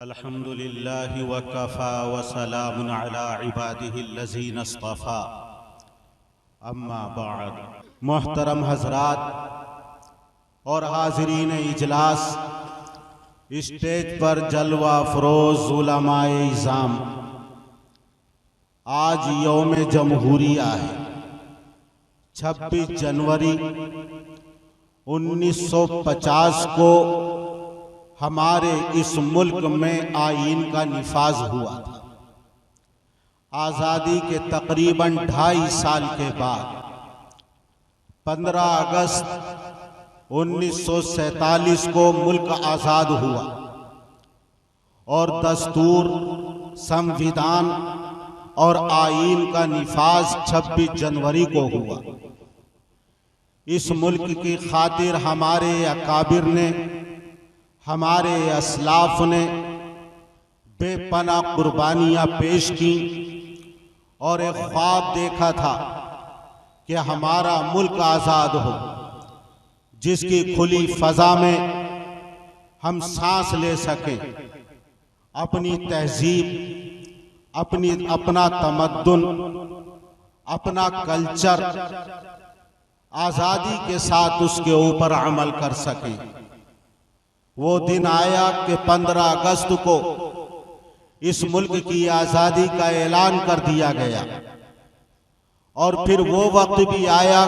अल्हम्दुलिल्लाहि वकफ़ा वसलामुन अला इबादिहिल्लज़ीना इस्तफ़ा अम्मा बाद। मोहतरम हज़रात और हाज़रीन इजलास, स्टेज पर जलवा फ़रोज़ उलमाए इज़ाम, आज यौम जमहूरिया है। 26 जनवरी 1950 को हमारे इस मुल्क में आईन का निफाज हुआ था। आज़ादी के तकरीबन 2.5 साल के बाद 15 अगस्त 1947 को मुल्क आज़ाद हुआ और दस्तूर, संविधान और आईन का निफाज 26 जनवरी को हुआ। इस मुल्क की खातिर हमारे अकाबिर ने, हमारे असलाफ ने बेपनाह कुर्बानियाँ पेश की और एक ख्वाब देखा था कि हमारा मुल्क आज़ाद हो, जिसकी खुली फ़ज़ा में हम सांस ले सकें, अपनी तहजीब, अपना तमद्दुन, अपना कल्चर आज़ादी के साथ उसके ऊपर अमल कर सकें। वो दिन आया कि 15 अगस्त को इस मुल्क की आज़ादी का ऐलान कर दिया गया और फिर वो वक्त भी आया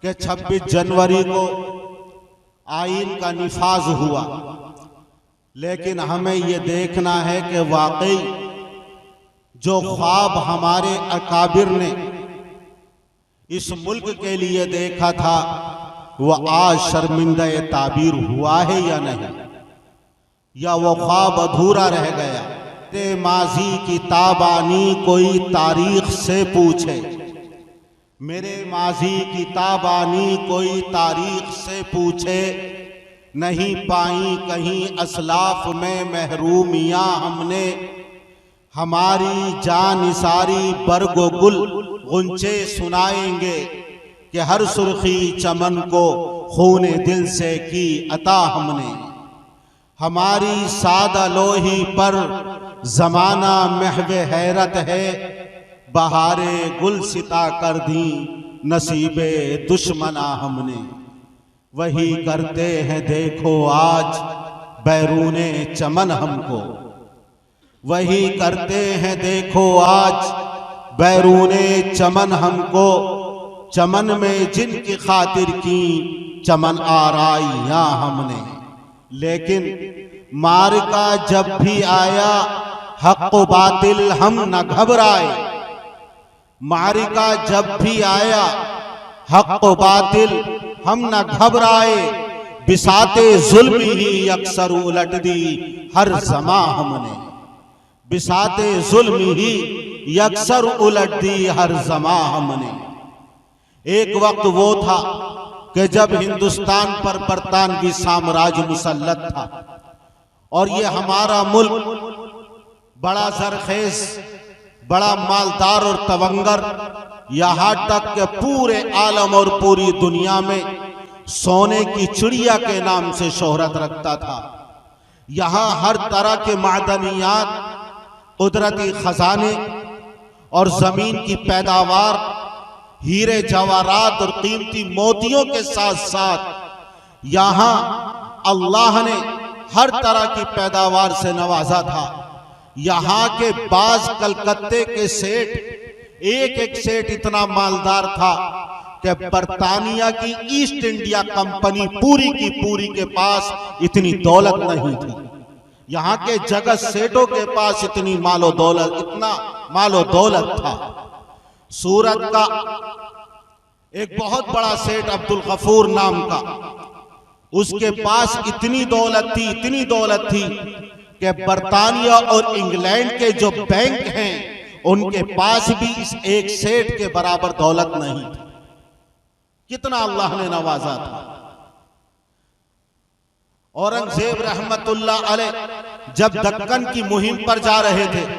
कि 26 जनवरी को आईन का निफाज हुआ। लेकिन हमें ये देखना है कि वाकई जो ख्वाब हमारे अकाबिर ने इस मुल्क के लिए देखा था वह आज शर्मिंदा ताबीर हुआ है या नहीं, या वो ख्वाब अधूरा रह गया। ते माजी की ताबानी कोई तारीख से पूछे, मेरे माजी की ताबानी कोई तारीख से पूछे, नहीं पाई कहीं असलाफ में महरूमियाँ हमने, हमारी जान सारी बरगो गुल गुंचे सुनाएंगे कि हर सुर्खी चमन को खूने दिल से की अता हमने। हमारी सादा लोही पर जमाना महवे हैरत है, बहारे गुल सिता कर दी नसीबे दुश्मना हमने। वही करते हैं देखो आज बैरूने चमन हमको, वही करते हैं देखो आज बैरूने चमन हमको, चमन में जिनकी खातिर की चमन आराइयां हमने। लेकिन मार्का जब भी आया हक व बातिल हम न घबराए, मार्का जब भी आया हक व बातिल हम न घबराए, बिसाते जुल्म ही अक्सर उलट दी हर ज़मां हमने, बिसाते जुल्म ही अक्सर उलट दी हर ज़मां हमने। एक वक्त वो था कि जब हिंदुस्तान पर बरतानवी साम्राज्य मुसल्लत था और ये हमारा मुल्क बड़ा जरखेज, बड़ा मालदार और तवंगर, यहाँ तक कि पूरे आलम और पूरी दुनिया में सोने की चिड़िया के नाम से शोहरत रखता था। यहाँ हर तरह के मादनियात, कुदरती खजाने और जमीन की पैदावार, हीरे जवाहरात और कीमती मोतियों के साथ साथ यहाँ अल्लाह ने हर तरह की पैदावार से नवाजा था। यहाँ के बाज कलकत्ते के सेठ, एक एक सेठ इतना मालदार था कि बरतानिया की ईस्ट इंडिया कंपनी पूरी की पूरी के पास इतनी दौलत नहीं थी। यहाँ के जगत सेठों के पास इतनी मालो दौलत, इतना मालो दौलत था। सूरत का एक बहुत बड़ा सेठ अब्दुल गफूर नाम का, उसके पास इतनी दौलत थी, इतनी दौलत थी कि बरतानिया और इंग्लैंड के जो बैंक हैं उनके पास भी इस एक सेठ के बराबर दौलत नहीं थी। कितना अल्लाह ने नवाजा था। औरंगजेब रहमतुल्लाह अलैह जब दक्कन की मुहिम पर जा रहे थे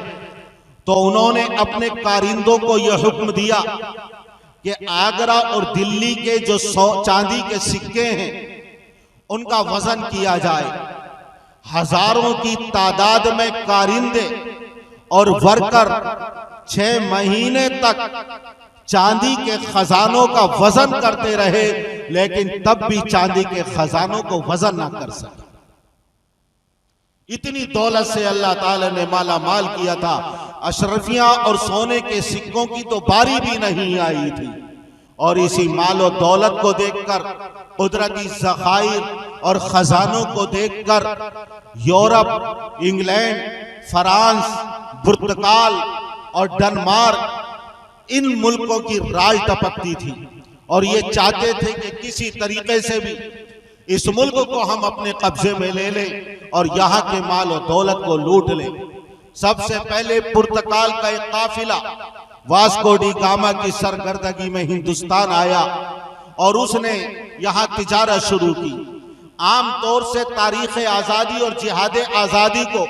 तो उन्होंने अपने कारिंदों को यह हुक्म दिया कि आगरा और दिल्ली के जो चांदी के सिक्के हैं उनका वजन किया जाए। हजारों की तादाद में कारिंदे और वर्कर 6 महीने तक चांदी के खजानों का वजन करते रहे, लेकिन तब भी चांदी के खजानों को वजन ना कर सके। इतनी दौलत से अल्लाह ताला ने माला माल किया था। अशरफियां और सोने के सिक्कों की तो बारी भी नहीं आई थी। और इसी मालो दौलत को देखकर, कुदरती ज़खायर और खजानों को देखकर यूरोप, इंग्लैंड, फ्रांस, पुर्तगाल और डेनमार्क इन मुल्कों की राज टपकती थी और ये चाहते थे कि किसी तरीके से भी इस मुल्क को हम अपने कब्जे में ले लें और यहाँ के माल और दौलत को लूट लें। सबसे पहले पुर्तगाल का एक काफिला वास्को डी गामा की सरगर्दगी में हिंदुस्तान आया और उसने यहाँ तिजारत शुरू की। आम तौर से तारीख आज़ादी और जिहाद आज़ादी को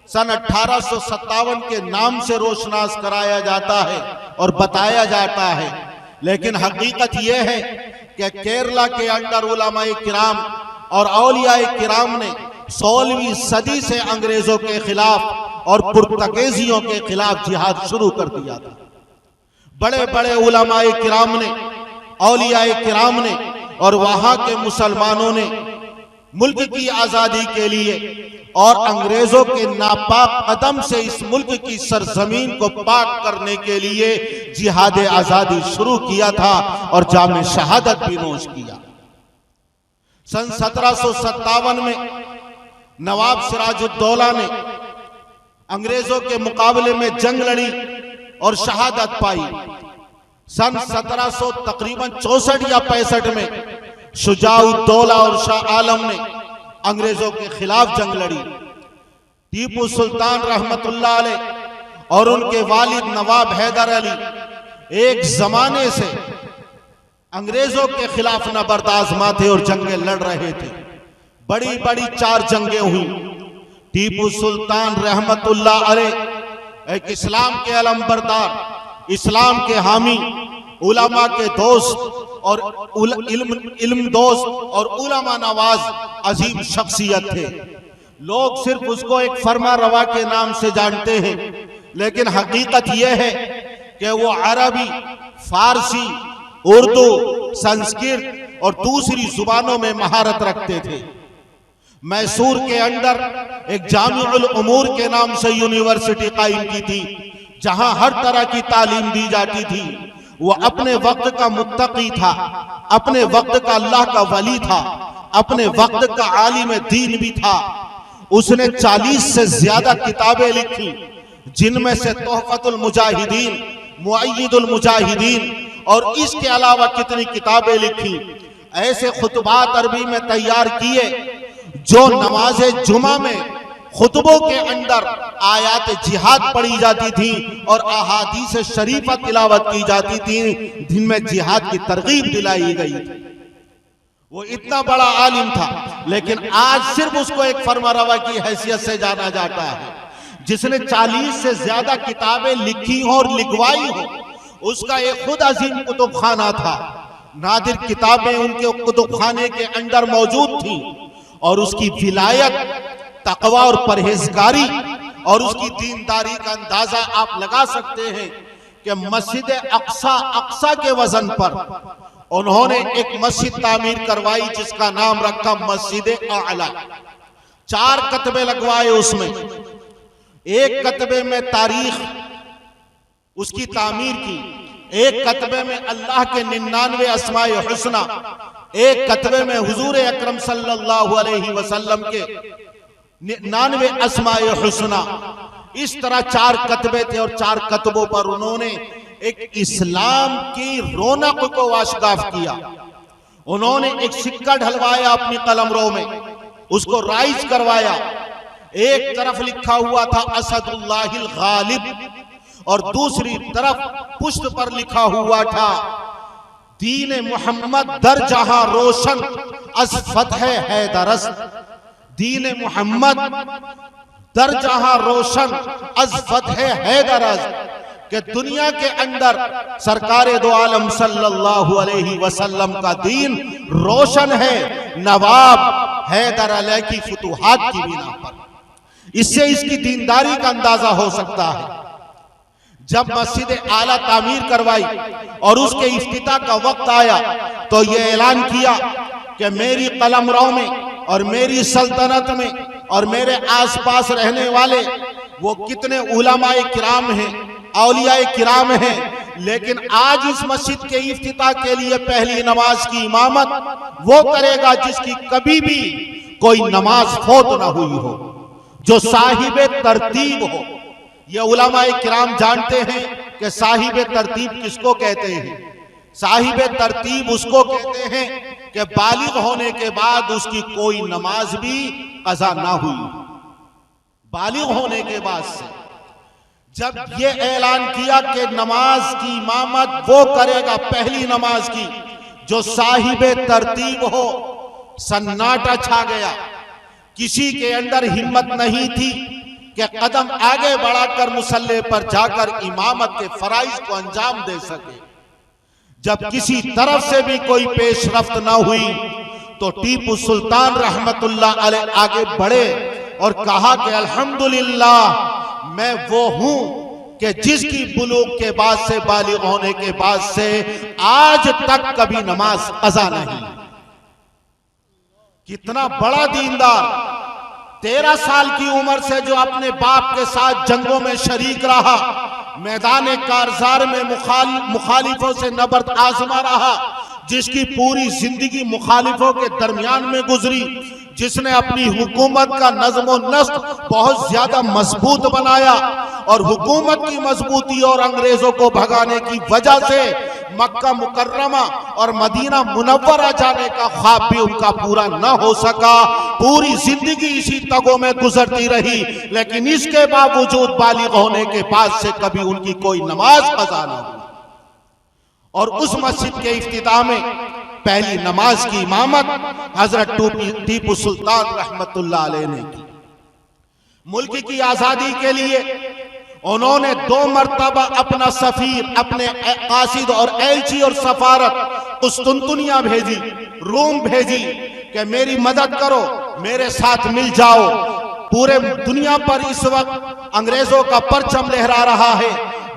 सन 1857 के नाम से रोशनास कराया जाता है और बताया जाता है, लेकिन हकीकत यह है कि केरला के अंदर उलमाए किराम और औलियाए किराम ने 16वीं सदी से अंग्रेजों के खिलाफ और पुर्तगीजियों के खिलाफ जिहाद शुरू कर दिया था। बड़े बड़े उलमाए किराम ने, औलियाए किराम ने और वहां के मुसलमानों ने मुल्क की आजादी के लिए और अंग्रेजों के नापाक कदम से इस मुल्क की सरजमीन को पाक करने के लिए जिहाद आजादी शुरू किया था और जाम शहादत भी नोश किया। सन 1757 में नवाब सिराजुद्दौला ने अंग्रेजों के मुकाबले में जंग लड़ी और शहादत पाई। सन 1700 तकरीबन 64 या 65 में शुजाउद्दौला और शाह आलम ने अंग्रेजों के खिलाफ जंग लड़ी। टीपू सुल्तान रहमतुल्लाह अलैह और उनके वालिद नवाब हैदर अली एक जमाने से अंग्रेजों के खिलाफ नबर्द आज़मा थे और जंगें लड़ रहे थे। बड़ी बड़ी 4 जंगें हुई। टीपू सुल्तान रहमतुल्लाह अलैह एक इस्लाम के अलमबरदार, इस्लाम के हामी, उलमा के दोस्त और इल्म दोस्त और उलमा नवाज अजीम शख्सियत थे। लोग सिर्फ उसको एक फरमा रवा के नाम से जानते हैं, लेकिन हकीकत यह है कि वो अरबी, फारसी, उर्दू, संस्कृत और दूसरी जुबानों में महारत रखते थे। मैसूर के अंदर एक जामिउल उमूर के नाम से यूनिवर्सिटी कायम की थी, जहां हर तरह की तालीम दी जाती थी। वो अपने वक्त का मुत्तकी था, अपने वक्त का अल्लाह का वली था, अपने वक्त का आलिम दीन भी था। उसने 40 से ज्यादा किताबें लिखी, जिनमें से तोहफतुल मुजाहिदीन, मुअय्यिदुल मुजाहिदीन और इसके अलावा कितनी किताबें लिखी। ऐसे खुतबात अरबी में तैयार किए जो नमाजे जुमा में खुतबों के अंदर आयात जिहाद पढ़ी जाती थी और अहादीस शरीफा तिलावत की जाती थी, जिनमें जिहाद की तरगीब दिलाई गई थी। वो इतना बड़ा आलिम था, लेकिन आज सिर्फ उसको एक फरमारवा की हैसियत से जाना जाता है। जिसने 40 से ज्यादा किताबें लिखी हो और लिखवाई हो, उसका एक खुद अजीम कुतुब खाना था। नादिर किताबें उनके कुतुब खाने के अंदर मौजूद थी और उसकी विलायत, तकवा और परहेजगारी और उसकी दीनदारी का अंदाजा आप लगा सकते हैं कि मस्जिद अक्सा के वजन पर उन्होंने एक मस्जिद तामीर करवाई जिसका नाम रखा मस्जिद आला। 4 कतबे लगवाए उसमें। एक कतबे में तारीख उसकी तामीर की, एक कतबे में अल्लाह के 99 अस्माए हुस्ना, एक कतबे में हुजूर अकरम सल्लल्लाहु अलैहि वसल्लम के 99 अस्माए हुस्ना। इस तरह 4 कतबे थे और 4 कतबों पर उन्होंने एक इस्लाम की रौनक को वाशगाफ किया। उन्होंने एक सिक्का ढलवाया अपनी कलमरों में, उसको राइज करवाया। एक तरफ लिखा हुआ था असदुल्लाहिल गालिब और दूसरी तरफ पुष्ट पर लिखा हुआ था दीन मोहम्मद दर जहां रोशन अस फतह हैदरस्त। दीन मोहम्मद दर जहां रोशन अस फतह हैदरस्त, कि दुनिया के अंदर सरकार दो आलम सल्लल्लाहु अलैहि वसल्लम का दीन रोशन है। नवाब, हैदर अली की फुतूहात की बिना पर। इससे इसकी दीनदारी का अंदाजा हो सकता है। जब मस्जिद आला तामीर करवाई और उसके इफ्तिताह का वक्त आया तो यह ऐलान किया कि मेरी कलमराव में और मेरी सल्तनत में और मेरे आसपास रहने वाले वो कितने उलमाए किराम हैं, औलियाए किराम हैं, लेकिन आज इस मस्जिद के इफ्तिताह के लिए पहली नमाज की इमामत वो करेगा जिसकी कभी भी कोई नमाज फौत ना हुई हो, जो साहिब तरतीब हो। ये उलमाए किराम जानते हैं कि साहिब तरतीब किसको कहते हैं। साहिब तरतीब उसको कहते हैं कि बालिग होने के बाद उसकी कोई नमाज भी कज़ा ना हुई। बालिग होने के बाद से जब ये ऐलान किया कि नमाज की इमामत वो करेगा पहली नमाज की जो साहिब तरतीब हो, सन्नाटा छा गया। किसी के अंदर हिम्मत नहीं थी कि कदम आगे बढ़ाकर मुसल्ले पर जाकर इमामत के फराइज को अंजाम दे सके। जब किसी तरफ से भी कोई पेशरफ्त ना हुई तो टीपू सुल्तान रहमतुल्लाह अलैह आगे बढ़े और कहा कि अल्हम्दुलिल्लाह मैं वो हूं कि जिसकी बुलूग के बाद से, बालिग होने के बाद से आज तक कभी नमाज कज़ा नहीं। कितना बड़ा दीनदार, 13 साल की उम्र से जो अपने बाप के साथ जंगों में शरीक रहा, मैदान कारजार में मुखालिफों से नबर्द आजमा रहा, जिसकी पूरी जिंदगी मुखालिफों के दरमियान में गुजरी, जिसने अपनी हुकूमत का नज़्म व नस्क बहुत ज्यादा मजबूत बनाया और हुकूमत की मजबूती और अंग्रेजों को भगाने की वजह से मक्का मुकर्रमा और मदीना मुनव्वरा जाने का ख्वाब भी उनका पूरा न हो सका। पूरी जिंदगी इसी तगों में गुजरती रही, लेकिन इसके बावजूद बालिग होने के बाद से कभी उनकी कोई नमाज कज़ा न हुई। और उस मस्जिद के इफ्तिताह में पहली नमाज की इमामत हजरत टीपू सुल्तान रहमतुल्लाह अलैह ने की। मुल्क की आजादी के लिए उन्होंने 2 मरतबा अपना सफीर, अपने कासिद और एलची और सफारत कुस्तुनतुनिया भेजी, रोम भेजी कि मेरी मदद करो, मेरे साथ मिल जाओ। पूरे दुनिया पर इस वक्त अंग्रेजों का परचम लहरा रहा है।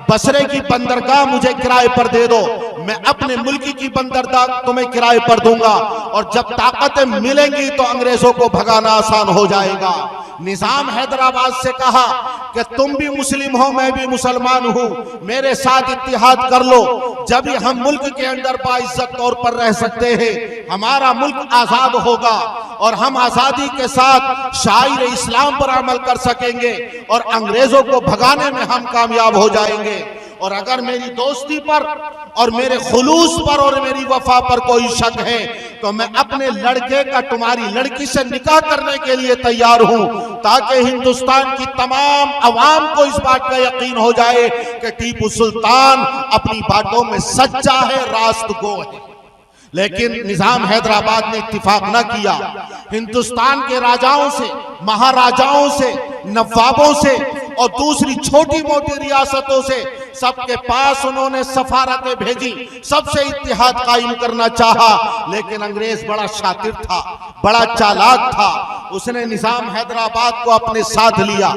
बसरे की बंदरगाह मुझे किराए पर दे दो, मैं अपने मुल्क की बंदरगाह तुम्हें किराए पर दूंगा, और जब ताकतें मिलेंगी तो अंग्रेजों को भगाना आसान हो जाएगा। निजाम हैदराबाद से कहा कि तुम भी मुस्लिम हो, मैं भी मुसलमान हूं, मेरे साथ इत्तिहाद कर लो, जब भी हम मुल्क के अंदर बाइज्जत तौर पर रह सकते हैं, हमारा मुल्क आजाद होगा और हम आजादी के साथ शायर इस्लाम पर अमल कर सकेंगे और अंग्रेजों को भगाने में हम कामयाब हो जाएंगे। और अगर मेरी दोस्ती पर और मेरे खुलूस पर और मेरी वफा पर कोई शक है तो मैं अपने लड़के का तुम्हारी लड़की से निकाह करने के लिए तैयार हूं, ताकि हिंदुस्तान की तमाम अवाम को इस बात का यकीन हो जाए कि टीपू सुल्तान अपनी बातों में सच्चा है, रास्तगो है। लेकिन निजाम हैदराबाद ने इत्तिफाक न किया। हिंदुस्तान के राजाओं से, महाराजाओं से, नवाबों से और दूसरी छोटी मोटी रियासतों से सबके पास उन्होंने सफारतें भेजी, सबसे इत्तिहाद कायम करना चाहा, लेकिन अंग्रेज बड़ा शातिर था, बड़ा चालाक था। उसने निजाम हैदराबाद को अपने साथ लिया,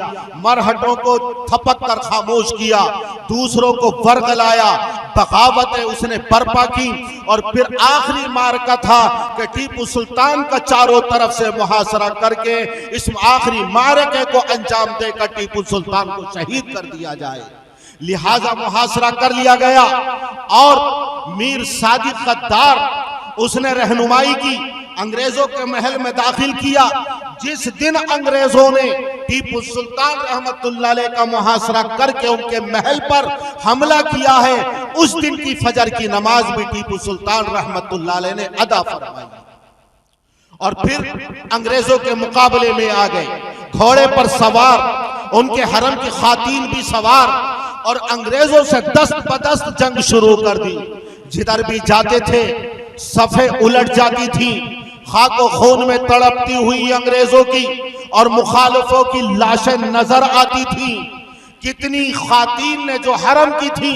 मरहटों को थपक कर खामोश किया, दूसरों को वर्गलाया, बगावतें उसने बर्पा की, और फिर आखिरी मार्का था कि टीपू सुल्तान का चारों तरफ से मुहासरा करके इस आखिरी मार्के को अंजाम देकर टीपू सुल्तान को शहीद कर दिया जाए। लिहाजा मुहासरा कर लिया गया और मीर सादिक गद्दार उसने रहनुमाई की, अंग्रेजों के महल में दाखिल किया। जिस दिन अंग्रेजों ने टीपू सुल्तान रहमतुल्लाह अलैह का मुहासरा करके उनके महल पर हमला किया है, उस दिन की फजर की नमाज भी टीपू सुल्तान रहमतुल्लाह अलैह ने अदा फरमाई और फिर अंग्रेजों के मुकाबले में आ गए, घोड़े पर सवार, उनके हरम की खातीन भी सवार, और अंग्रेजों से दस्त बदस्त जंग शुरू कर दी। जिधर भी जाते थे सफे उलट जाती थी, खाको खून में तड़पती हुई अंग्रेजों की और मुखालिफों की लाशें नजर आती थी। कितनी खातीन ने जो हरम की थी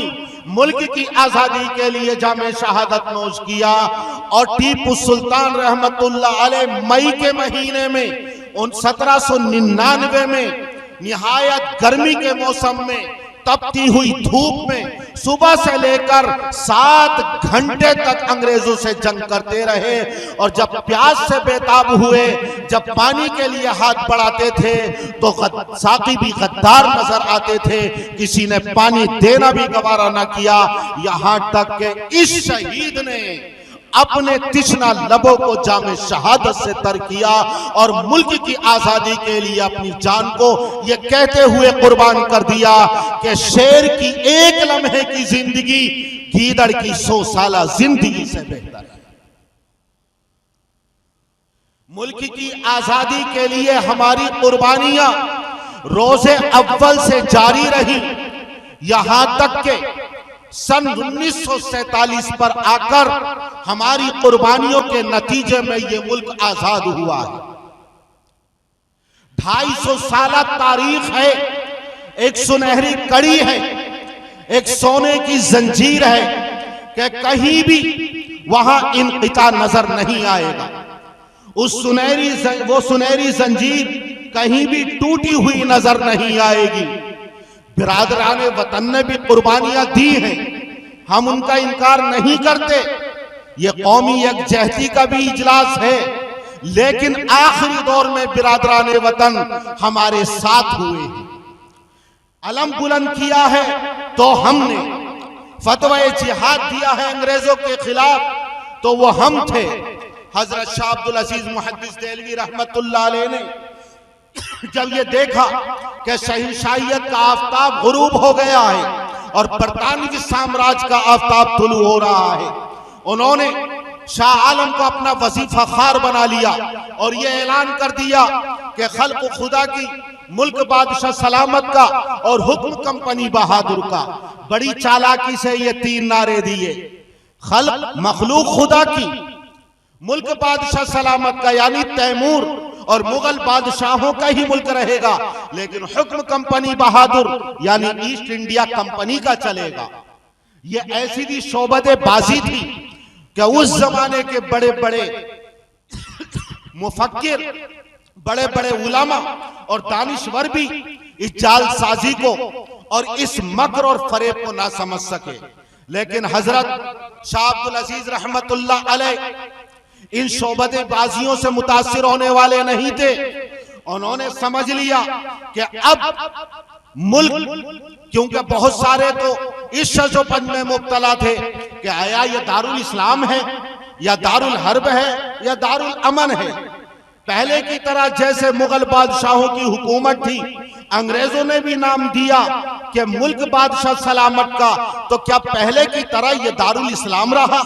मुल्क की आजादी के लिए जामे शहादत नोश किया। और टीपू सुल्तान रहमतुल्लाह अलैह मई के महीने में 1799 में निहायत गर्मी के मौसम में तपती हुई धूप में सुबह से लेकर 7 घंटे तक अंग्रेजों से जंग करते रहे। और जब प्यास से बेताब हुए, जब पानी के लिए हाथ बढ़ाते थे तो साकी भी गद्दार नजर आते थे, किसी ने पानी देना भी गवारा न किया। यहां तक कि इस शहीद ने अपने तिश्ना लबों को जामे शहादत से तर किया और मुल्क की आजादी के लिए अपनी जान को ये कहते हुए कुर्बान कर दिया कि शेर की एक लम्हे की जिंदगी गीदड़ की 100 साला जिंदगी से बेहतर है। मुल्क की आजादी के लिए हमारी कुर्बानियां रोजे अव्वल से जारी रही, यहां तक के सन 1947 पर आकर हमारी कुर्बानियों के नतीजे में यह मुल्क आजाद हुआ है। 250 साल तारीख है, एक सुनहरी कड़ी है, एक सोने की जंजीर है कि कहीं भी वहां इनक़िता नजर नहीं आएगा। वो सुनहरी जंजीर कहीं भी टूटी हुई नजर नहीं आएगी। बिरादरान वतन ने भी कुर्बानियां दी हैं, हम उनका इनकार नहीं करते। ये कौमी यकजहती का भी इजलास है, लेकिन आखिरी दौर में बिरादरान वतन हमारे साथ हुए हैं। अलम बुलंद किया है तो हमने, फतवा जिहाद दिया है अंग्रेजों के खिलाफ तो वो हम थे। हजरत शाह अब्दुल अजीज मुहद्दिस देलवी रहमतुल्लाह अलैह ने जब ये देखा कि शहंशाहियत का आफताब गुरूब हो गया है और बरतानवी साम्राज्य का आफताब तुलू हो रहा है, उन्होंने शाह आलम को अपना वजीफा खार बना लिया और ये ऐलान कर दिया कि खल्क खुदा की, मुल्क बादशाह सलामत का और हुक्म कंपनी बहादुर का। बड़ी चालाकी से ये 3 नारे दिए, खल्क मखलूक खुदा की, मुल्क बादशाह सलामत का यानी तैमूर और मुगल बादशाहों का ही मुल्क रहेगा, लेकिन हुक्म कंपनी बहादुर यानी ईस्ट इंडिया कंपनी का चलेगा। ये ऐसी भी शोबत बाजी थी कि उस जमाने के बड़े बड़े मुफक्किर, बड़े बड़े उलमा और दानिश्वर भी इस जालसाजी को और इस मकर और फरेब को ना समझ सके। लेकिन हजरत शाह अब्दुल अजीज रहमतुल्लाह अलैह इन शोबत बाजियों से मुतासिर होने वाले नहीं थे। उन्होंने समझ लिया कि अब मुल्क, क्योंकि बहुत सारे तो इस शजोपन में मुब्तला थे कि आया ये दारुल इस्लाम है या दारुल हर्ब है या दारुल अमन है। पहले की तरह जैसे मुगल बादशाहों की हुकूमत थी, अंग्रेजों ने भी नाम दिया कि मुल्क बादशाह सलामत का, तो क्या पहले की तरह ये दारुल इस्लाम रहा?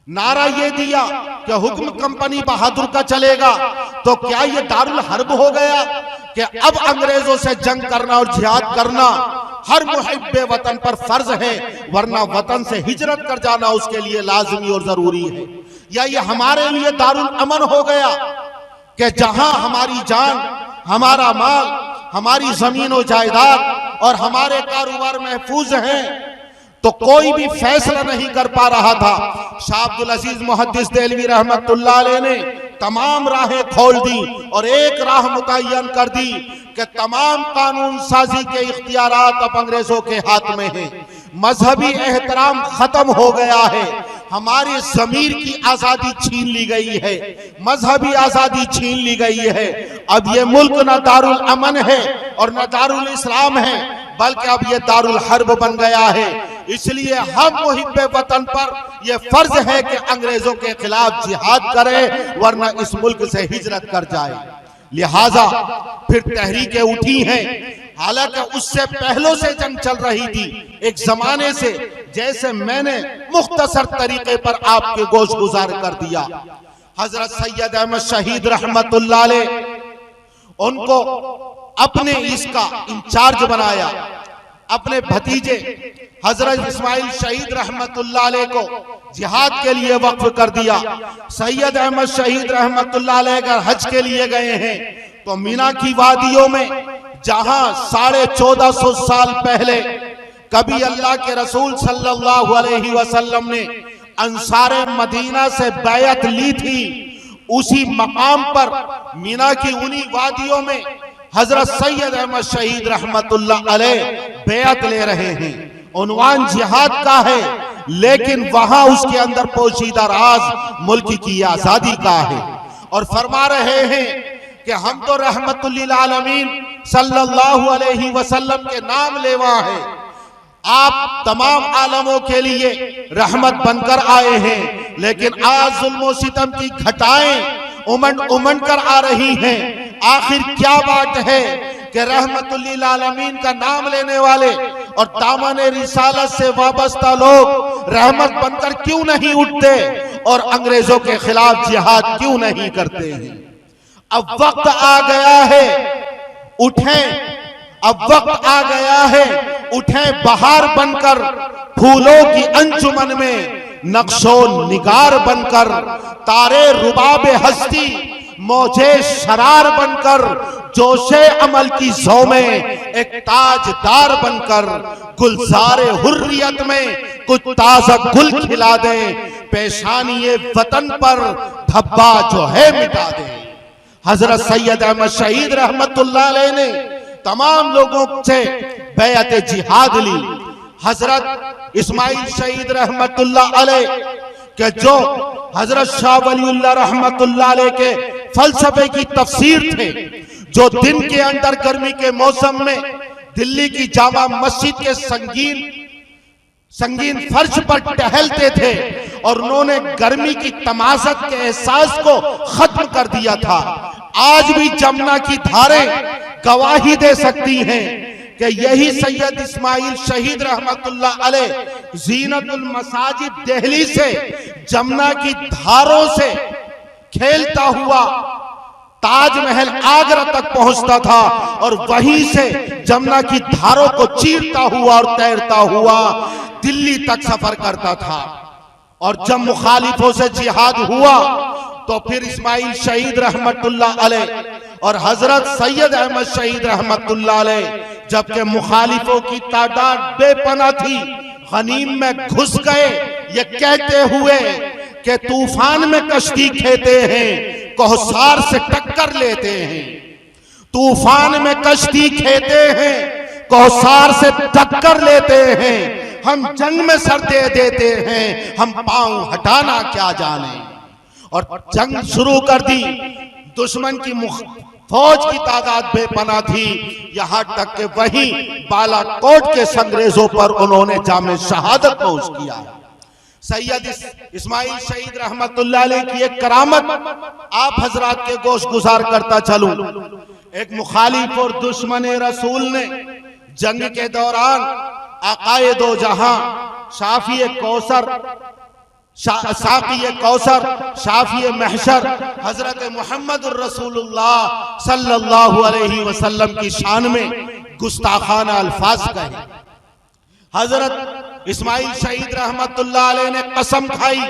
नारा ये दिया कि हुक्म कंपनी बहादुर का चलेगा, तो क्या ये दारुल हर्ब हो गया कि अब अंग्रेजों से जंग करना और जिहाद करना हर मुहिब्बे वतन पर फर्ज है, वरना वतन से हिजरत कर जाना उसके लिए लाजमी और जरूरी है? या ये हमारे लिए दारुल अमन हो गया कि जहां हमारी जान, हमारा माल, हमारी जमीन और जायदाद और हमारे कारोबार महफूज हैं, तो कोई भी फैसला नहीं कर पा रहा था। शाह अब्दुल अजीज मुहद्दिस देलवी रहमतुल्लाह अलैह ने तमाम राहें खोल दी और एक राह मुतय्यन कर दी कि तमाम कानून साजी के इख्तियारात अब अंग्रेजों के हाथ में हैं। मजहबी एहतराम खत्म हो गया है, हमारी ज़मीर की आजादी छीन ली गई है, मजहबी आजादी छीन ली गई है। अब ये मुल्क न दारुल अमन है और न दारुल इस्लाम है, बल्कि अब ये दारुल हर्ब बन गया है। इसलिए हम मुहिब्बे वतन पर यह फर्ज है कि अंग्रेजों के खिलाफ जिहाद करें, वरना इस मुल्क से हिजरत कर जाए। लिहाजा फिर तहरीकें उठी हैं, हालांकि उससे पहलों से जंग चल रही थी एक जमाने से, जैसे मैंने मुख्तसर तरीके पर आपके गोश गुजार कर दिया। हजरत सैयद अहमद शहीद रहमतुल्लाह अलैह, उनको अपने इसका इंचार्ज बनाया, अपने भतीजे हजरत इस्माइल शहीद रहमतुल्लाह अलैह को जिहाद के लिए वक्फ कर दिया। सैयद अहमद शहीद रहमतुल्लाह अलैह अगर हज के लिए गए हैं तो मीना की वादियों में, जहां 1450 साल पहले कभी अल्लाह के रसूल सल्लल्लाहु अलैहि वसल्लम ने अंसारे मदीना से बैयत ली थी, उसी मकाम पर मीना की उन्हीं वादियों में हजरत सैयद अहमद शहीद रहमतुल्लाह अलैह बैयत ले रहे हैं। उन्वान जिहाद का है, लेकिन वहां उसके अंदर पोशीदा राज मुल्क की आजादी का है। और फरमा रहे हैं कि हम तो रहमतुल्लिल आलमीन सल्लल्लाहु अलैहि वसल्लम के नाम लेवा है, आप तमाम आलमों के लिए रहमत बनकर आए हैं, लेकिन आज जुल्म सितम की घटाएं उमंड कर आ रही हैं। आखिर क्या बात है कि रहमतुल्लिल आलमीन का नाम लेने वाले और दामन रिसालत से वाबस्ता लोग रहमत बनकर क्यों नहीं उठते और अंग्रेजों के खिलाफ जिहाद क्यों नहीं करते हैं? अब वक्त आ गया है, उठें। अब वक्त आ गया है, उठें बहार बनकर, फूलों की अंजुमन में नक्शो निगार बनकर, तारे रुबाबे हस्ती मौजे शरार बनकर, जोशे अमल की ज़ौ में एक ताजदार बनकर, गुलजारे हुर्रियत में कुछ ताजा गुल खिला दे, पेशानी वतन पर धब्बा जो है मिटा दे। हजरत सैयद अहमद शहीद रहमतुल्लाह अलैह ने तमाम लोगों से बैअत जिहाद ली। हजरत इस्माइल शहीद रहमतुल्लाह अलैह के जो हजरत शाह वलीउल्लाह रहमतुल्लाह अलैह के फलसफे की तफसीर थे, जो दिन के अंदर गर्मी के मौसम में दिल्ली की जामा मस्जिद के संगीन फर्श पर टहलते थे और उन्होंने गर्मी की तमाशत के एहसास को खत्म कर दिया था। आज भी जमुना की धारें गवाही दे सकती हैं कि यही सैयद इस्माइल शहीद रहमतुल्लाह अलैह जीनतुल मसाजिद दिल्ली से जमुना की धारों से खेलता हुआ ताजमहल आगरा तक पहुंचता था और वहीं से जमुना की धारों को चीरता हुआ और तैरता हुआ दिल्ली तक सफर करता था। और जब मुखालिफों से जिहाद हुआ तो फिर इस्माइल शहीद रहमतुल्लाह अलैह और हजरत सैयद अहमद शहीद रहमतुल्लाह अलैह, जबकि मुखालिफों की तादाद बेपना थी, गनीम में घुस गए ये कहते हुए कि तूफान में कश्ती खेते हैं, कौसार से टक्कर लेते हैं। तूफान में कश्ती खेते हैं, कौसार से टक्कर लेते हैं, हम जंग में सर दे देते हैं, हम पांव हटाना क्या जाने। और जंग शुरू कर दी। दुश्मन की फौज की तादाद बेपना थी, यहां तक कि वहीं बालाकोट के संग्रेजों पर उन्होंने जामे शहादत पेश किया। सैयद इस्माइल शहीद रहमतुल्लाह अलैह की एक करामत आप हजरात के गोश गुजार करता चलूं। एक मुखालिफ और दुश्मन रसूल ने जंग के दौरान आकाए दो जहां शाफी कौसर साक़ी कौसर शाफी महशर हजरत मोहम्मद रसूलुल्लाह सल्लल्लाहु अलैहि वसल्लम की शान में गुस्ताखाना अल्फाज कहे। हजरत इस्माइल शहीद रहमतुल्लाह अलैह ने कसम खाई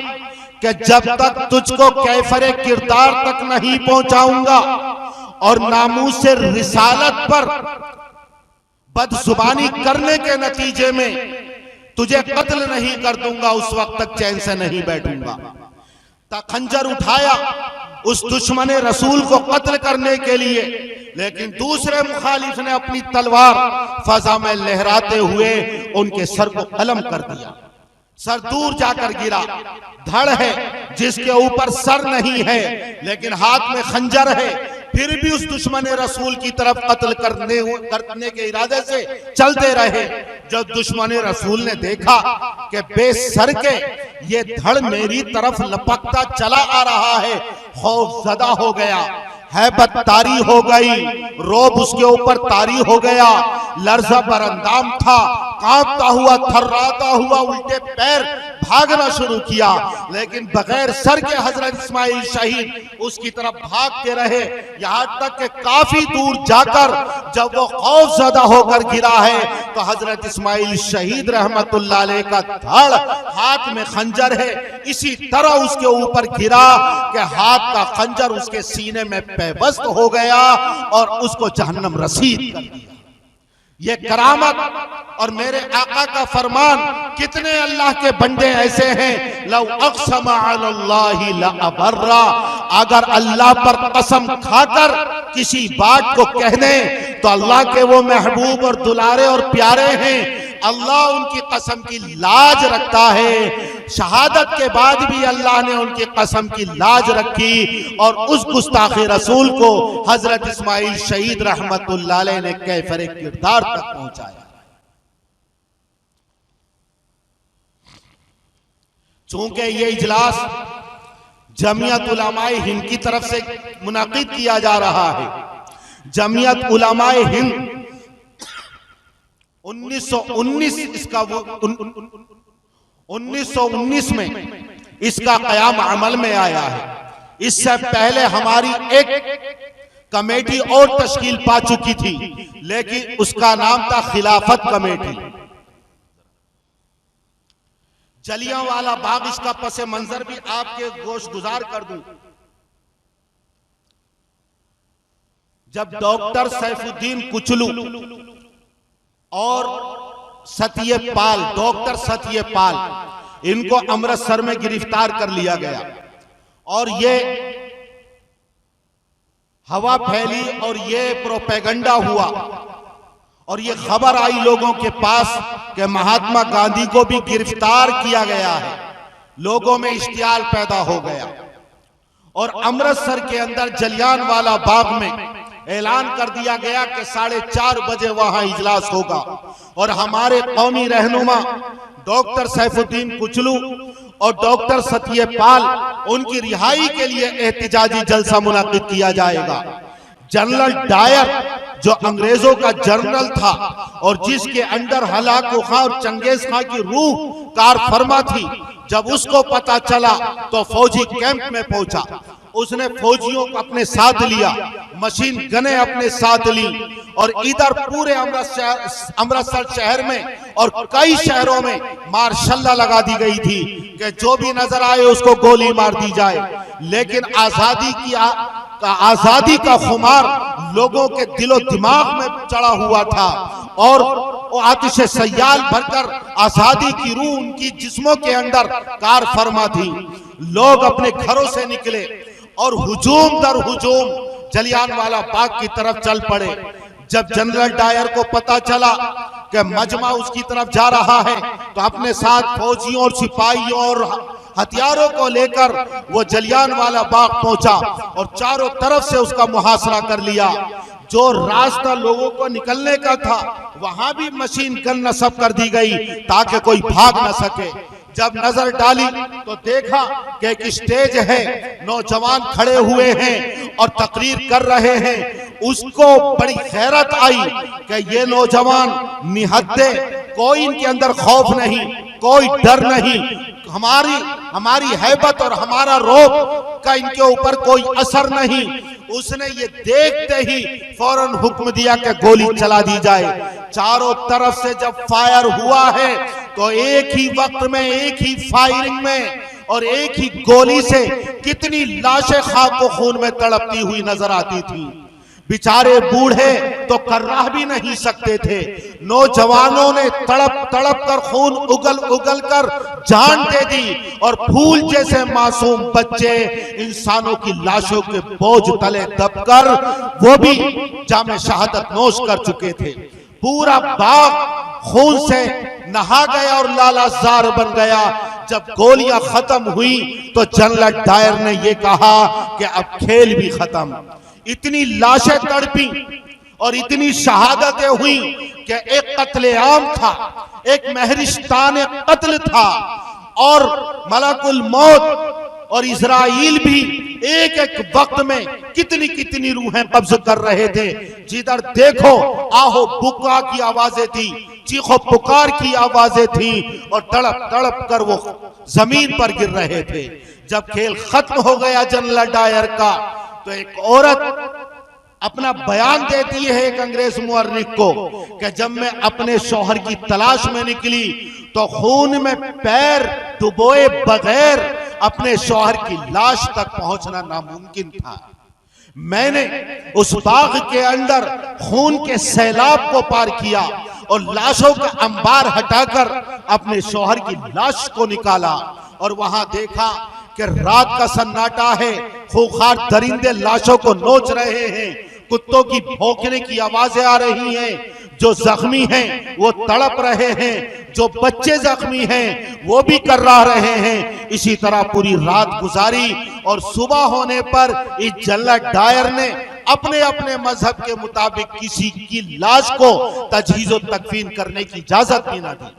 कि जब तक तुझको कैफरे किरदार तक नहीं पहुंचाऊंगा और नामूस से रिसालत पर बदजुबानी करने के नतीजे में तुझे कत्ल नहीं कर दूंगा, उस वक्त तक चैन से नहीं बैठूंगा। खंजर उठाया उस दुश्मन रसूल को कत्ल करने के लिए, लेकिन दूसरे मुखालिफ ने अपनी तलवार फजा में लहराते हुए उनके सर को कलम कर दिया। सर दूर जाकर गिरा। धड़ है जिसके ऊपर सर नहीं है, लेकिन हाथ में खंजर है, फिर भी उस दुश्मन रसूल की तरफ कत्ल करने के इरादे से चलते रहे। जब दुश्मन रसूल ने देखा कि बेसर के ये धड़ मेरी तरफ लपकता चला आ रहा है, खौफजदा हो गया, हैबत तारी हो गई, रोब उसके ऊपर तारी हो गया, लर्जा बरंदाम था, कांपता हुआ थर्राता हुआ उल्टे पैर भागना शुरू किया। लेकिन बगैर सर के हजरत इस्माइल शहीद उसकी तरफ भागते रहे, यहां तक कि काफी दूर जाकर जब वो खौफजदा होकर गिरा है तो हजरत इस्माइल शहीद रहमतुल्लाह अलैह का धड़ हाथ में खंजर है, इसी तरह उसके ऊपर गिरा कि हाथ का खंजर उसके सीने में पेवस्त हो गया और उसको जहन्नम रसीद कर दिया। ये करामत और मेरे आका का फरमान, कितने अल्लाह के बंदे ऐसे हैं, लौ अक़सम अलल्लाहि लअबर्रा, अगर अल्लाह पर कसम खाकर किसी बात को कह दें तो अल्लाह के वो महबूब और दुलारे और प्यारे हैं, अल्लाह उनकी कसम की लाज रखता है। शहादत के बाद भी अल्लाह ने उनकी कसम की लाज रखी और उस गुस्ताखे रसूल को हजरत इस्माइल शहीद रहमतुल्लाह अलैह ने कैफरे किरदार तक पहुंचाया। चूंकि ये इजलास जमीयत उलमाए हिंद की तरफ से मुनाकिद किया जा रहा है, जमीयत उलमाए हिंद 1919 इसका 1919 में इसका कयाम अमल में आया है। इससे पहले हमारी एक कमेटी और तश्कील पा चुकी थी, लेकिन उसका नाम था खिलाफत कमेटी। जलियांवाला बाग इसका पसे मंजर भी आपके गोश गुजार कर दूं। जब डॉक्टर सैफुद्दीन कुचलू और सत्यपाल, डॉक्टर सत्यपाल, इनको अमृतसर में गिरफ्तार कर लिया गया और ये हवा फैली और ये प्रोपेगेंडा हुआ और ये खबर आई लोगों के पास कि महात्मा गांधी को भी गिरफ्तार किया गया है। लोगों में इश्तियाल पैदा हो गया और अमृतसर के अंदर जलियांवाला बाग में ऐलान कर दिया गया कि 4:30 बजे वहां इजलास होगा और हमारे कौमी रहनुमा डॉक्टर सैफुद्दीन कुचलू और डॉक्टर सत्यपाल, उनकी रिहाई के लिए एहतिजाजी जलसा मुनाकिद किया जाएगा। जनरल डायर जो अंग्रेजों का जनरल था और जिसके अंडर हलाकू खां और चंगेज खां की रूह कार फरमा थी, जब उसको पता चला तो फौजी कैंप में पहुंचा। उसने फौजियों को अपने साथ लिया, मशीन गने अपने साथ ली और इधर पूरे अमृतसर शहर में और कई शहरों में मार्शल्ला लगा दी गई थी कि जो भी नजर आए उसको गोली मार दी जाए। लेकिन आजादी का खुमार लोगों के दिलो दिमाग में चढ़ा हुआ था और वो आतिश सयाल भरकर आजादी की रूह उनकी जिस्मों के अंदर कार फरमा थी। लोग अपने घरों से निकले और हुजूम दर हुजूम जलियांवाला बाग की तरफ चल पड़े। जब जनरल डायर को पता चला कि मजमा उसकी तरफ जा रहा है तो अपने साथ फौजियों और सिपाहियों और हथियारों को लेकर वो जलियांवाला बाग पहुंचा और चारों तरफ से उसका मुहासरा कर लिया। जो रास्ता लोगों को निकलने का था वहां भी मशीन गन नस्ब कर दी गई ताकि कोई भाग न सके। जब नजर डाली तो देखा कि एक स्टेज है, नौजवान खड़े हुए हैं और तकरीर कर रहे हैं। उसको बड़ी हैरत आई कि ये नौजवान निहत्थे, कोई इनके अंदर खौफ नहीं, कोई डर नहीं, हमारी हैबत और हमारा रौब का इनके ऊपर कोई असर नहीं। उसने ये देखते ही फौरन हुक्म दिया कि गोली चला दी जाए। चारों तरफ से जब फायर हुआ है तो एक ही वक्त में, एक ही फायरिंग में और एक ही गोली से कितनी लाशें खाक व खून में तड़पती हुई नजर आती थी। बेचारे बूढ़े तो कर्राह भी नहीं सकते थे। नौजवानों ने तड़प तड़प कर खून उगल उगल कर जान दे दी और फूल जैसे मासूम बच्चे इंसानों की लाशों के बोझ तले दबकर वो भी जामे शहादत नोश कर चुके थे। पूरा बाग खून से नहा गया और लालाजार बन गया। जब गोलियां खत्म हुई तो जनरल डायर ने यह कहा कि अब खेल भी खत्म। इतनी लाशें तड़पी और इतनी शहादतें हुई कि एक कत्लेआम था, एक महरिस्तान कत्ल था और मलकुल मौत और इजराइल भी एक एक वक्त में कितनी कितनी रूहें कब्ज कर रहे थे। जिधर देखो आहो बुका की आवाजें थी, चीखो पुकार की आवाजें थी और तड़प तड़प कर वो जमीन पर गिर रहे थे। जब खेल खत्म हो गया जनरल डायर का तो एक औरत अपना बयान देती है एक अंग्रेज मुअर्रिख को कि जब मैं अपने शौहर की तलाश में निकली तो खून में पैर डुबोए बगैर अपने शौहर की लाश तक पहुंचना नामुमकिन था। मैंने उस बाग के अंदर खून के सैलाब को पार किया और लाशों का अंबार हटाकर अपने शौहर की लाश को निकाला और वहां देखा कि रात का सन्नाटा है, खूंखार दरिंदे लाशों को नोच रहे हैं, कुत्तों की भौंकने की आवाजें आ रही हैं, जो जख्मी हैं वो तड़प रहे हैं, जो बच्चे जख्मी हैं वो भी कर्रा रहे हैं। इसी तरह पूरी रात गुजारी और सुबह होने पर इस जल्लत डायर ने अपने अपने मजहब के मुताबिक किसी की लाश को तजहीज़ और तकफीन करने की इजाजत भी ना दी,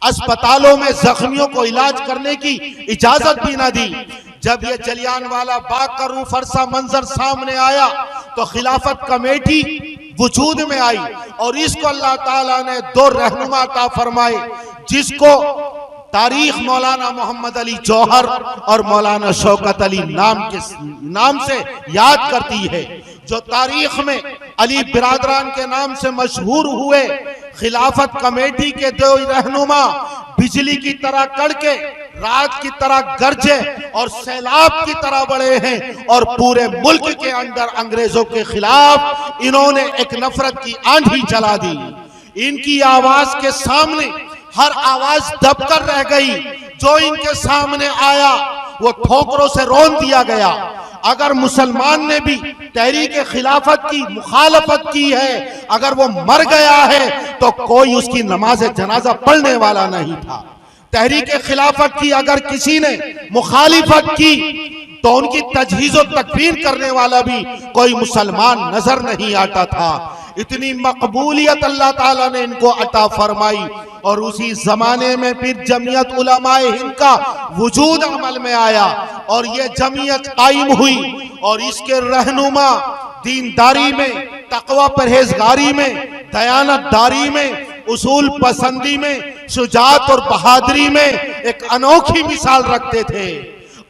अस्पतालों में जख्मियों को इलाज करने की इजाजत भी ना दी। जब ये जलियांवाला बाग का रूह फरसा मंजर सामने आया तो खिलाफत कमेटी वजूद में आई और इसको अल्लाह ताला ने दो रहनुमा अता फरमाए, जिसको तारीख मौलाना मोहम्मद अली जौहर और मौलाना शौकत अली नाम से याद करती है, जो तारीख में अली बिरादरान के नाम से मशहूर हुए। खिलाफत कमेटी के दो रहनुमा बिजली की तरह कड़के, रात की तरह गरजे और सैलाब की तरह बढ़े हैं और पूरे मुल्क के अंदर अंग्रेजों के खिलाफ इन्होंने एक नफरत की आंधी चला दी। इनकी आवाज के सामने हर आवाज दबकर रह गई, जो इनके सामने आया वो ठोकरों से रौंद दिया गया। अगर मुसलमान ने भी तहरीक खिलाफत की मुखालफत की है, अगर वो मर गया है तो कोई उसकी नमाज जनाजा पढ़ने वाला नहीं था। तहरीक खिलाफत की अगर किसी ने मुखालिफत की तो उनकी तजहीज़ और तकफीर करने वाला भी कोई मुसलमान नजर नहीं आता था। इतनी मकबूलियत अल्लाह ताला ने इनको अता फरमाई और उसी जमाने में फिर जमीयत उलमाए हिंद का वजूद अमल में आया और ये जमीयत कायम हुई और इसके रहनुमा दीनदारी में, तकवा परहेजगारी में, दयानतदारी में, उसूल पसंदी में, शुजात और बहादुरी में एक अनोखी मिसाल रखते थे।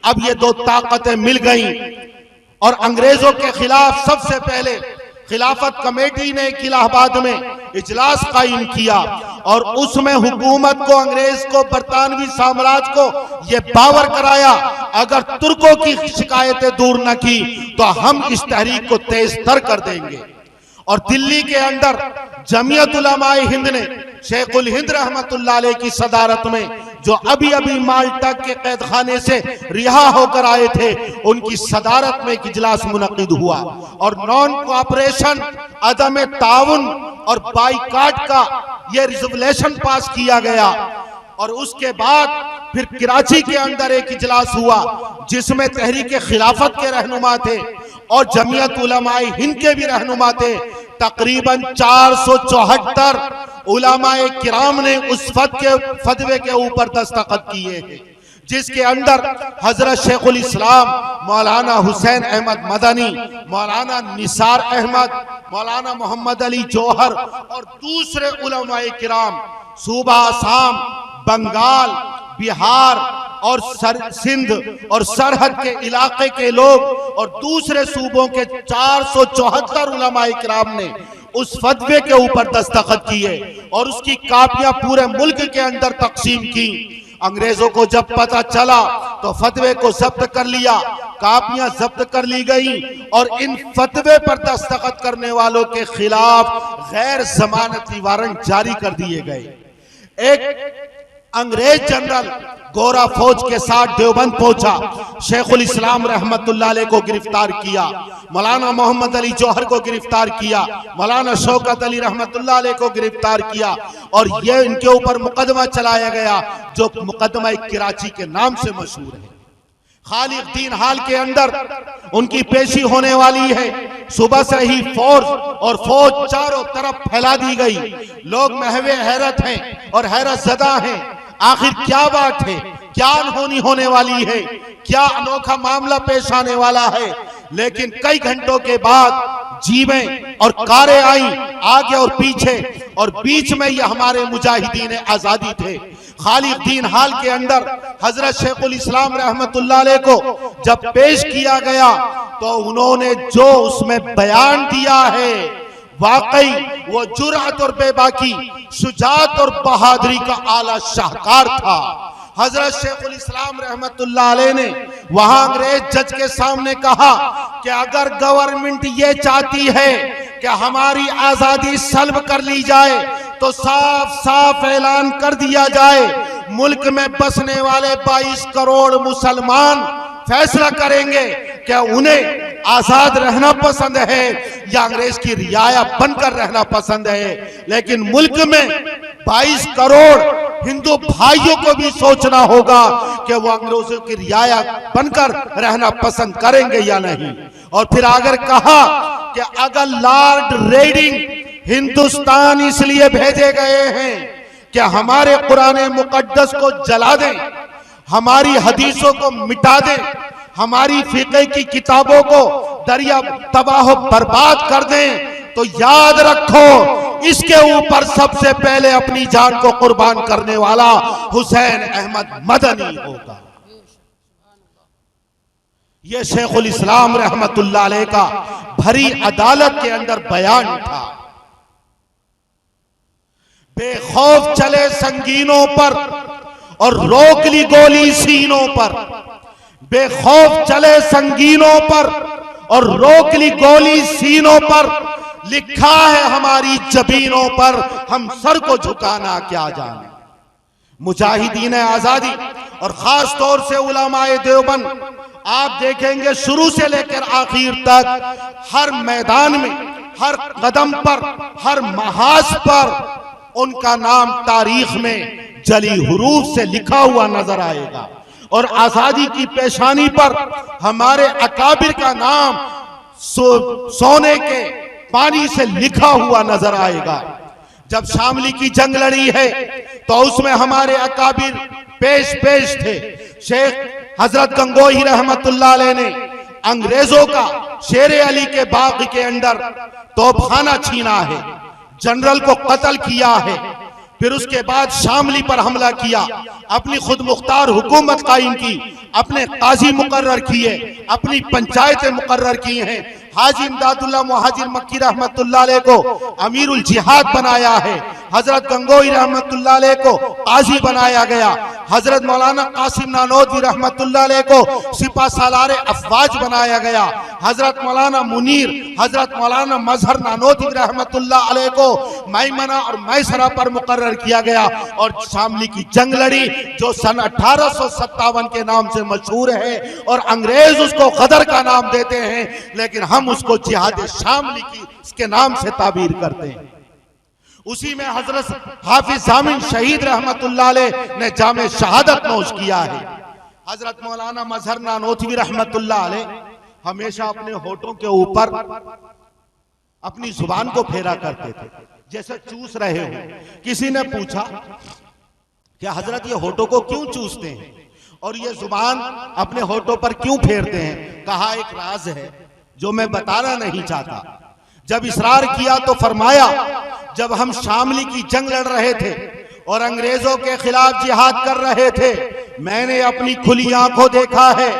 अब ये दो ताकतें मिल गईं और अंग्रेजों के खिलाफ सबसे पहले खिलाफत कमेटी ने इलाहाबाद में इजलास कायम किया और उसमें हुकूमत को, अंग्रेज को, बरतानवी साम्राज्य को ये बावर कराया, अगर तुर्कों की शिकायतें दूर न की तो हम इस तहरीक को तेज तर कर देंगे। और दिल्ली के अंदर जमीयत उलमाए हिंद ने शेखुल हिंद रहमतुल्लाह अलैह की सदारत में, जो अभी अभी माल्टा के कैद खाने से रिहा होकर आए थे, उनकी सदारत में एक इजलास मुनक्किद हुआ और नॉन कोऑपरेशन, अदम ताउन और बाइकाट का यह रिजोल्यूशन पास किया गया। और उसके बाद फिर कराची के अंदर एक इजलास हुआ जिसमें तहरीक खिलाफत के रहनुमा थे और जमीयत उलमाए हिंद के भी रहनुमा थे। तकरीबन 474 उलमाए किराम ने उस फतवे के ऊपर दस्तखत किए हैं, जिसके अंदर हजरत शेखुल इस्लाम मौलाना हुसैन अहमद मदनी, मौलाना निसार अहमद, मौलाना मोहम्मद अली जौहर और दूसरे उलमाए किराम सूबा आसाम, बंगाल, बिहार और सिंध और सरहद के इलाके के लोग और दूसरे सूबों के 474 उलमाए किराम ने उस फतवे के ऊपर दस्तखत किए और उसकी कापियां पूरे मुल्क के अंदर तकसीम की। अंग्रेजों को जब पता चला तो फतवे को जब्त कर लिया, कापियां जब्त कर ली गई और इन फतवे पर दस्तखत करने वालों के खिलाफ गैर जमानती वारंट जारी कर दिए गए। एक अंग्रेज जनरल गोरा फौज के साथ देवबंद पहुंचा, शेखुल इस्लाम रहमतुल्लाह अलैह को गिरफ्तार किया, मौलाना मोहम्मद अली जौहर को गिरफ्तार किया, मौलाना शौकत अली रहमतुल्लाह अलैह को गिरफ्तार किया और ये इनके ऊपर मुकदमा चलाया गया जो मुकदमा कराची के नाम से मशहूर है। खालिद दीन हाल के अंदर उनकी पेशी होने वाली है। सुबह से ही फौज चारों तरफ फैला दी गई। लोग महवे हैरत हैं और हैरत ज़दा हैं, आखिर क्या बात है, क्या अनहोनी होने वाली है, क्या अनोखा मामला पेश आने वाला है। लेकिन कई घंटों के बाद जीवें और कारें आई आगे और पीछे और बीच में ये हमारे मुजाहिदीन आजादी थे। खालिद दीन हाल के अंदर हजरत शेखुल इस्लाम रहमतुल्लाह अलैह को जब पेश किया गया तो उन्होंने जो उसमें बयान दिया है, वाकई वो जुर्अत और बेबाकी, शुजात और बहादुरी का आला शाहकार था। हजरत शेखुल इस्लाम रहमतुल्लाह अलैह ने वहां अंग्रेज जज के सामने कहा कि अगर गवर्नमेंट ये चाहती है कि हमारी आजादी सल्ब कर ली जाए तो साफ साफ ऐलान कर दिया जाए, मुल्क में बसने वाले 22 करोड़ मुसलमान फैसला करेंगे क्या उन्हें आजाद रहना पसंद है या अंग्रेज की रियाया बनकर रहना पसंद है। लेकिन मुल्क में 22 करोड़ हिंदू भाइयों को भी सोचना होगा कि वो अंग्रेजों की रियाया बनकर रहना पसंद करेंगे या नहीं। और फिर अगर कहा कि अगर लॉर्ड रेडिंग हिंदुस्तान इसलिए भेजे गए हैं कि हमारे कुरान मुकद्दस को जला दें, हमारी हदीसों को मिटा दें, हमारी फिक़ह की किताबों को दरिया तबाह बर्बाद कर दें, तो याद रखो इसके ऊपर सबसे पहले अपनी जान को कुर्बान करने वाला हुसैन अहमद मदनी होगा। यह शेखुल इस्लाम रहमतुल्लाह अलैह का भरी अदालत के अंदर बयान था। बेखौफ चले संगीनों पर और रोक ली गोली सीनों पर, बेखौफ चले संगीनों पर और रोक ली गोली सीनों पर, लिखा है हमारी जबीनों पर, हम सर को झुकाना क्या जाने। मुजाहिदीन आजादी और खास तौर से उलमाए देवबंद, आप देखेंगे शुरू से लेकर आखिर तक हर मैदान में, हर कदम पर, हर महाज पर उनका नाम तारीख में जली हुरूफ से लिखा हुआ नजर आएगा। और आजादी की पेशानी पर हमारे अकाबिर का नाम सोने के पानी से लिखा हुआ नजर आएगा। जब शामली की जंग लड़ी है तो उसमें हमारे अकाबिर पेश थे। शेख हजरत गंगोही रहमतुल्लाह अलैह ने अंग्रेजों का शेर अली के बाग के अंदर तोपखाना छीना है, जनरल को कत्ल किया है, फिर उसके बाद शामली पर हमला किया, अपनी खुद मुख्तार हुकूमत कायम की, अपने काजी मुकर्रर किए, अपनी पंचायतें मुकर्रर की हैं। हाजी इमदादुल्लाह मुहाजिर मक्की रहमतुल्लाह अलैह को अमीरुल जिहाद बनाया है, हजरत गंगोही रहमतुल्लाह अलैह को काजी बनाया गया, हजरत मौलाना कासिम नानोतवी रहमतुल्लाह अलैह को सिपा सालारे अफवाज बनाया गया, हजरत मौलाना मुनीर, हजरत मौलाना मजहर नानोतवी रहमतुल्लाह अलैह को मैमना और मैसरा पर मुकर्रर किया गया। और शामली की जंग लड़ी जो सन 1857 के नाम से मशहूर है और अंग्रेज उसको गदर का नाम देते हैं, लेकिन हम उसको जिहाद शामली की इसके नाम से ताबीर करते हैं। उसी में हजरत हाफिज जामिन शहीद रहमतुल्लाह अलैह ने जामे शहादत नोश किया है। हजरत मौलाना मजहर नानोतवी रहमतुल्लाह अलैह हमेशा अपने होठों के ऊपर अपनी जुबान को फेरा करते थे जैसे चूस रहे हो। किसी ने पूछा कि हजरत ये होठों को क्यों चूसते हैं और ये जुबान अपने होठों पर क्यों फेरते हैं? कहा एक राज है जो मैं बताना नहीं चाहता। जब इसरार किया तो फरमाया, जब हम शामली की जंग लड़ रहे थे और अंग्रेजों के खिलाफ जिहाद कर रहे थे, मैंने अपनी खुली आंखों देखा है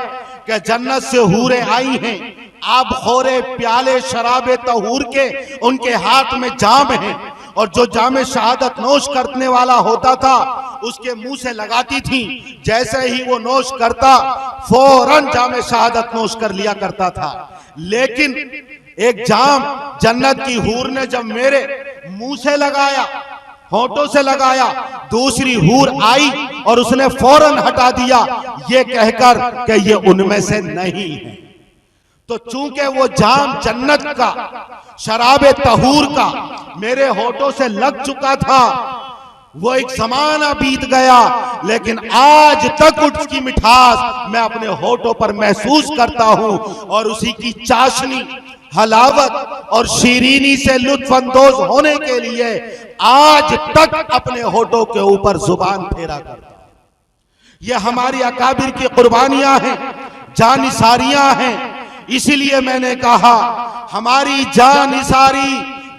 कि जन्नत से हूरें आई हैं, आप खोरे प्याले शराबे तहूर के उनके हाथ में जाम हैं, और जो जामे शहादत नोश करने वाला होता था उसके मुंह से लगाती थी, जैसे ही वो नोश करता फौरन जामे शहादत नोश कर लिया करता था। लेकिन एक जाम जन्नत की हूर ने जब मेरे मुंह से लगाया, होठों से लगाया, दूसरी हूर आई और उसने फौरन हटा दिया ये कहकर कि ये उनमें से नहीं है। तो चूंकि वो जाम जन्नत का, शराबे तहूर का मेरे होठों से लग चुका था, वो एक जमाना बीत गया, लेकिन आज तक उसकी मिठास मैं अपने होठों पर महसूस करता हूं और उसी की चाशनी, हलावत और शीरीनी से लुत्फअंदोज होने के लिए आज तक अपने होठों के ऊपर जुबान फेरा करता हूं। ये हमारी अकाबिर की कुर्बानियां हैं, जानिसारियां हैं। इसीलिए मैंने कहा हमारी जानिसारी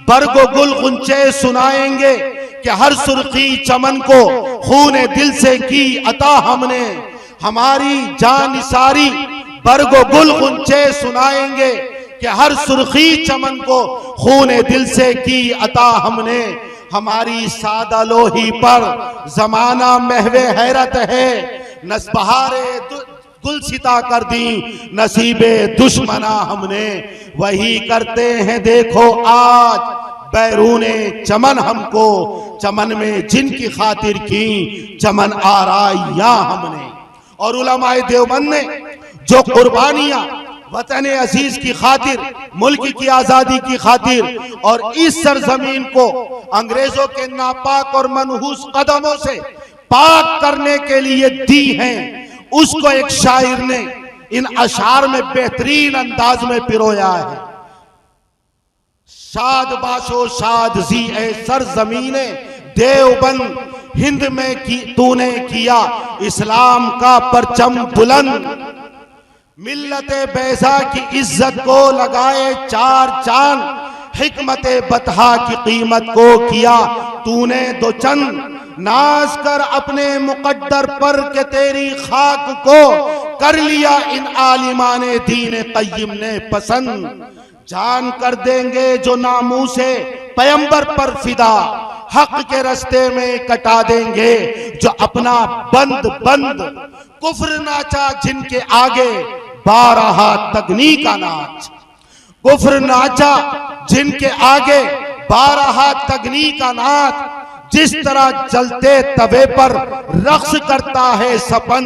बरगो गुल गुंचे सुनाएंगे कि हर सुर्खी चमन को खूने दिल से की अता हमने। हमारी जानिसारी बरगो गुल गुंचे सुनाएंगे कि हर सुर्खी चमन को खूने दिल से की अता हमने। हमारी सादा लोही पर जमाना महवे हैरत है, नस्बहारे गुलसिता कर दी नसीबे दुश्मना हमने। वही करते हैं देखो आज बैरूने चमन हमको, चमन में जिनकी खातिर की चमन आराइयां हमने। और उलमाए देवबंद ने जो कुर्बानियां वतन अजीज की खातिर, मुल्क की आजादी की खातिर और इस सरजमीन को अंग्रेजों के नापाक और मनहूस कदमों से पाक करने के लिए दी हैं, उसको एक शायर ने इन अशार में बेहतरीन अंदाज में पिरोया है। शाद बाशो शाद जी ए सरजमीने देवबंद, हिंद में की तूने किया इस्लाम का परचम बुलंद। मिल्लते बैजा की इज्जत को लगाए चार चांद, हिकमत बतहा की कीमत को किया तूने दो चंद। नाज कर अपने मुकद्दर पर के तेरी खाक को कर लिया इन आलिमाने दीन क़य्यिम ने पसंद। जान कर देंगे जो नामूसे पैगंबर पर फिदा, हक के रास्ते में कटा देंगे जो अपना बंद बंद। कुफ्र नाचा जिनके आगे 12 तगनी का नाच, कुफ्र नाचा जिनके आगे 12 तगनी का नाच। जिस तरह जलते तवे पर रक्स करता है सपन,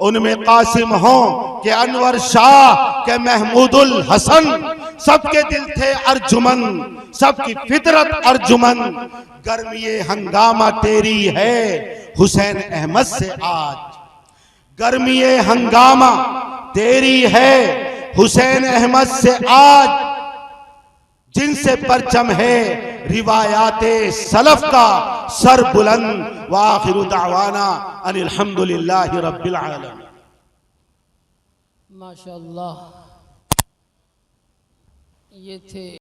उनमें कासिम हो के अनवर शाह के महमूदुल हसन। सबके दिल थे अर्जुमन, सबकी फितरत अर्जुमन। गर्मी हंगामा तेरी है हुसैन अहमद से आज, गर्मी हंगामा तेरी है हुसैन अहमद से आज। जिनसे परचम है रिवायाते सलफ का सर बुलंद। व आखिरु दावाना अनिल हम्दुलिल्लाहि रब्बिल आलमीन। माशाअल्लाह, ये थे